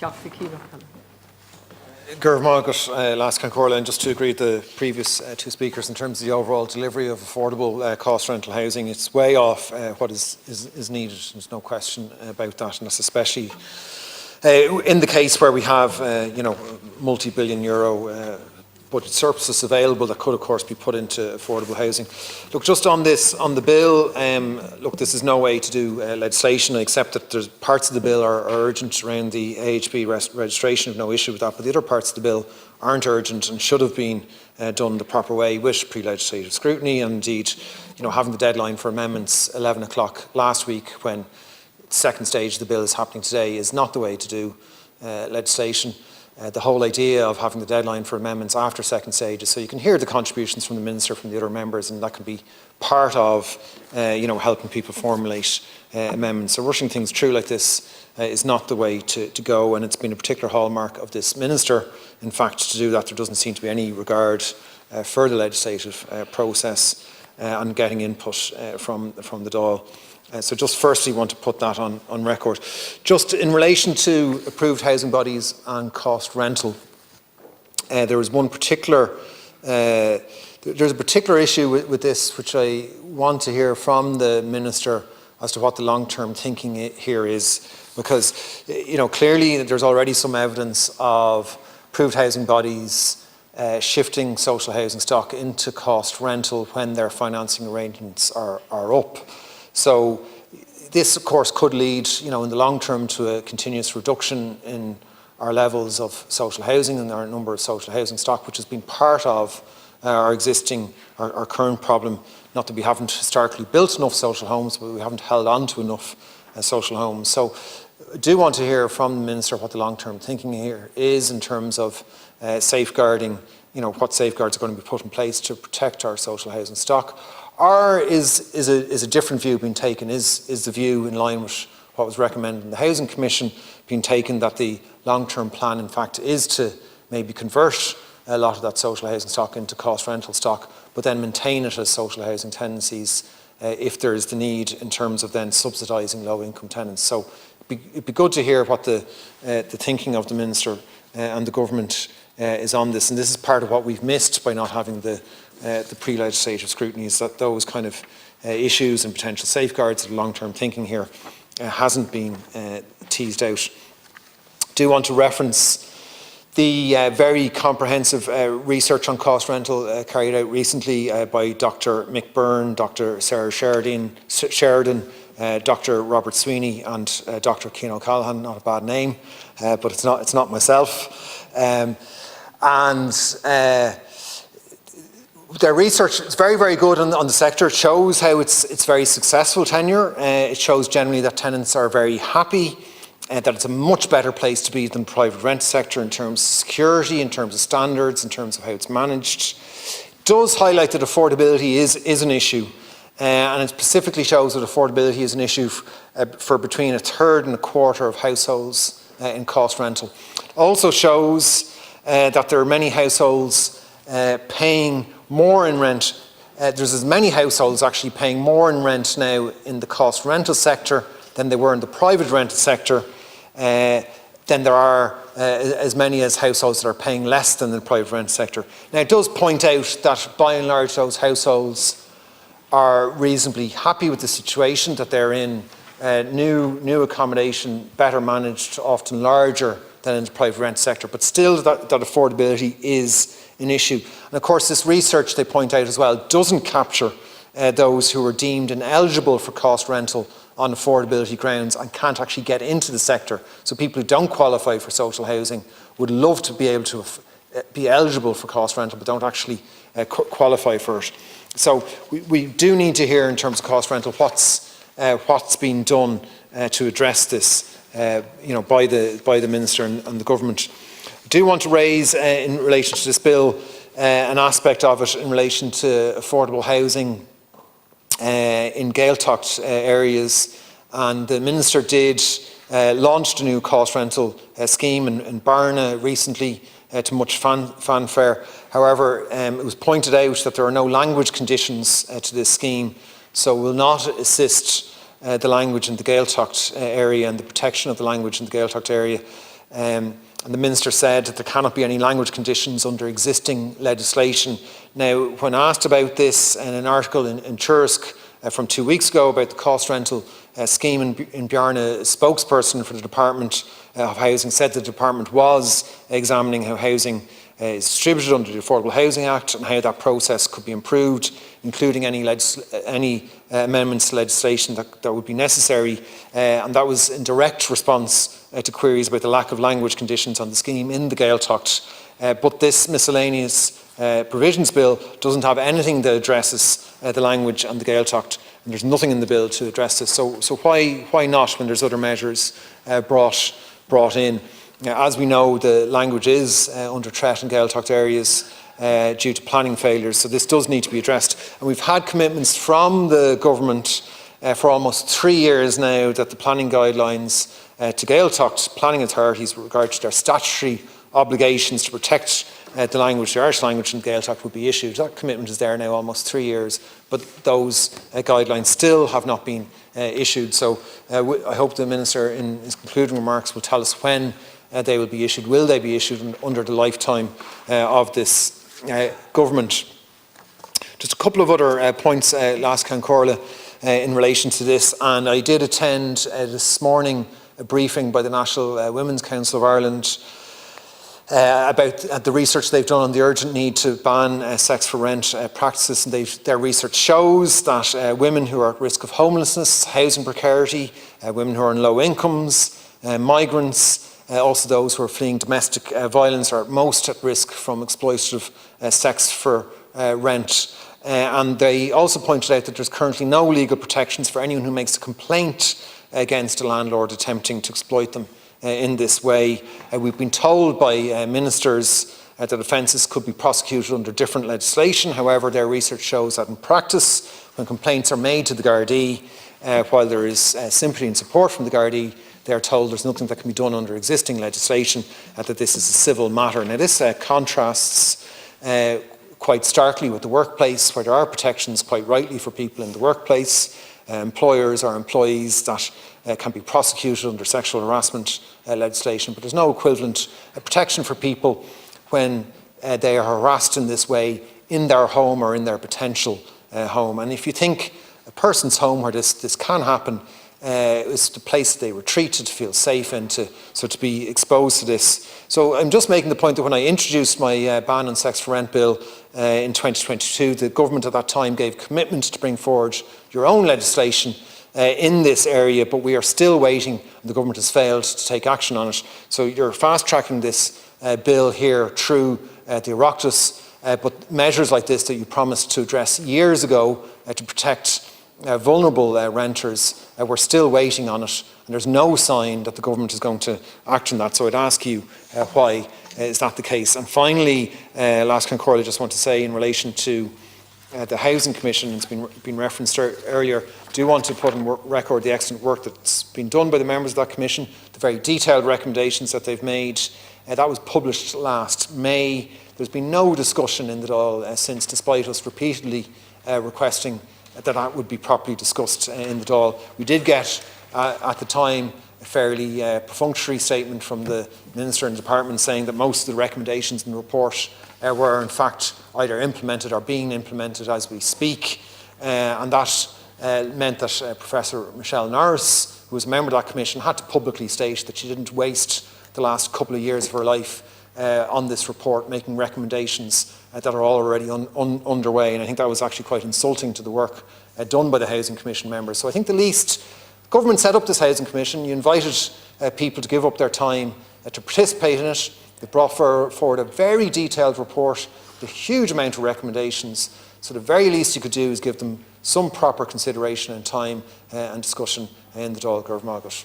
Last Concorla, and just to agree with the previous two speakers in terms of the overall delivery of affordable cost rental housing, it's way off what is needed. There's no question about that, and that's especially in the case where we have multi-billion euro budget surpluses available that could of course be put into affordable housing. Look, just on this, on the bill, look, this is no way to do legislation, except that there's parts of the bill are urgent around the AHB registration. I've no issue with that, but the other parts of the bill aren't urgent and should have been done the proper way with pre-legislative scrutiny, and indeed, having the deadline for amendments 11 o'clock last week when the second stage of the bill is happening today is not the way to do legislation. The whole idea of having the deadline for amendments after second stage is so you can hear the contributions from the Minister, from the other members, and that can be part of helping people formulate amendments. So rushing things through like this is not the way to go, and it's been a particular hallmark of this Minister, in fact, to do that. There doesn't seem to be any regard for the legislative process and getting input from the Dáil. So just firstly want to put that on record. Just in relation to approved housing bodies and cost rental, there is one particular, there's a particular issue with this which I want to hear from the Minister as to what the long-term thinking here is, because clearly there's already some evidence of approved housing bodies shifting social housing stock into cost rental when their financing arrangements are up. So this, of course, could lead, in the long term to a continuous reduction in our levels of social housing and our number of social housing stock, which has been part of our current problem. Not that we haven't historically built enough social homes, but we haven't held on to enough social homes. So I do want to hear from the Minister what the long-term thinking here is in terms of safeguarding, what safeguards are going to be put in place to protect our social housing stock. Or is a different view being taken? Is the view in line with what was recommended in the Housing Commission being taken, that the long-term plan in fact is to maybe convert a lot of that social housing stock into cost rental stock, but then maintain it as social housing tenancies if there is the need in terms of then subsidising low-income tenants? So it'd be good to hear what the thinking of the Minister and the Government is on this, and this is part of what we've missed by not having the pre-legislative scrutiny, is that those kind of issues and potential safeguards of long-term thinking here hasn't been teased out. I do want to reference the very comprehensive research on cost rental carried out recently by Dr. Mick Byrne, Dr. Sarah Sheridan, Dr. Robert Sweeney and Dr. Cian O'Callaghan. Not a bad name, but it's not myself. Their research is very, very good on the sector. It shows how it's very successful tenure. It shows generally that tenants are very happy, that it's a much better place to be than the private rent sector in terms of security, in terms of standards, in terms of how it's managed. It does highlight that affordability is an issue, and it specifically shows that affordability is an issue for between a third and a quarter of households in cost rental. It also shows that there are many households paying more in rent. There's as many households actually paying more in rent now in the cost rental sector than they were in the private rental sector, than there are as many as households that are paying less than the private rent sector. Now, it does point out that by and large those households are reasonably happy with the situation that they're in. New accommodation, better managed, often larger than in the private rent sector, but still that affordability is an issue. And of course this research, they point out as well, doesn't capture those who are deemed ineligible for cost rental on affordability grounds and can't actually get into the sector. So people who don't qualify for social housing would love to be able to be eligible for cost rental but don't actually qualify for it. So we do need to hear in terms of cost rental what's been done to address this by the Minister and the Government. I do want to raise in relation to this bill an aspect of it in relation to affordable housing in Gaeltacht areas, and the Minister did launched a new cost rental scheme in Barna recently to much fanfare. However, it was pointed out that there are no language conditions to this scheme, so will not assist the language in the Gaeltacht area and the protection of the language in the Gaeltacht area. And the Minister said that there cannot be any language conditions under existing legislation. Now, when asked about this in an article in Tuirsk from 2 weeks ago about the cost rental scheme in Bjarne, a spokesperson for the Department of Housing said the Department was examining how housing is distributed under the Affordable Housing Act and how that process could be improved, including any amendments to legislation that would be necessary. And that was in direct response to queries about the lack of language conditions on the scheme in the Gaeltacht. But this miscellaneous provisions bill doesn't have anything that addresses the language and the Gaeltacht, and there's nothing in the bill to address this. So why not when there's other measures brought in? As we know, the language is under threat in Gaeltacht areas due to planning failures, so this does need to be addressed. And we've had commitments from the government for almost 3 years now that the planning guidelines to Gaeltacht planning authorities with regard to their statutory obligations to protect the language, the Irish language in Gaeltacht, would be issued. That commitment is there now almost 3 years, but those guidelines still have not been issued. So I hope the Minister in his concluding remarks will tell us when they will be issued. Will they be issued under the lifetime of this government? Just a couple of other points, Last Cancórla, in relation to this, and I did attend this morning a briefing by the National Women's Council of Ireland about the research they've done on the urgent need to ban sex for rent practices. And their research shows that women who are at risk of homelessness, housing precarity, women who are on low incomes, migrants, also those who are fleeing domestic violence are most at risk from exploitative sex for rent. And they also pointed out that there's currently no legal protections for anyone who makes a complaint against a landlord attempting to exploit them in this way. We've been told by ministers that offences could be prosecuted under different legislation. However, their research shows that in practice, when complaints are made to the Gardaí, while there is sympathy and support from the Gardaí, they are told there's nothing that can be done under existing legislation, that this is a civil matter. Now, this contrasts quite starkly with the workplace, where there are protections quite rightly for people in the workplace, employers or employees that can be prosecuted under sexual harassment legislation, but there's no equivalent protection for people when they are harassed in this way in their home or in their potential home. And if you think a person's home where this can happen is the place they retreat to feel safe and to be exposed to this. So I'm just making the point that when I introduced my ban on sex for rent bill in 2022, the government at that time gave commitment to bring forward your own legislation in this area, but we are still waiting, and the government has failed to take action on it. So you're fast-tracking this bill here through the Oireachtas, but measures like this that you promised to address years ago to protect vulnerable renters, we're still waiting on it, and there's no sign that the government is going to act on that. So I'd ask you why is that the case? And finally, Last Cancórla, I just want to say in relation to the Housing Commission, it's been referenced earlier, do want to put on record the excellent work that's been done by the members of that commission, the very detailed recommendations that they've made. That was published last May. There's been no discussion in it all since, despite us repeatedly requesting that would be properly discussed in the Dáil. We did get, at the time, a fairly perfunctory statement from the Minister and Department saying that most of the recommendations in the report were in fact either implemented or being implemented as we speak. And that meant that Professor Michelle Norris, who was a member of that commission, had to publicly state that she didn't waste the last couple of years of her life on this report, making recommendations that are already underway. And I think that was actually quite insulting to the work done by the Housing Commission members. So I think the least, government set up this Housing Commission, you invited people to give up their time to participate in it. They brought forward a very detailed report with a huge amount of recommendations. So the very least you could do is give them some proper consideration and time and discussion in the Dáil Gurb Mágat.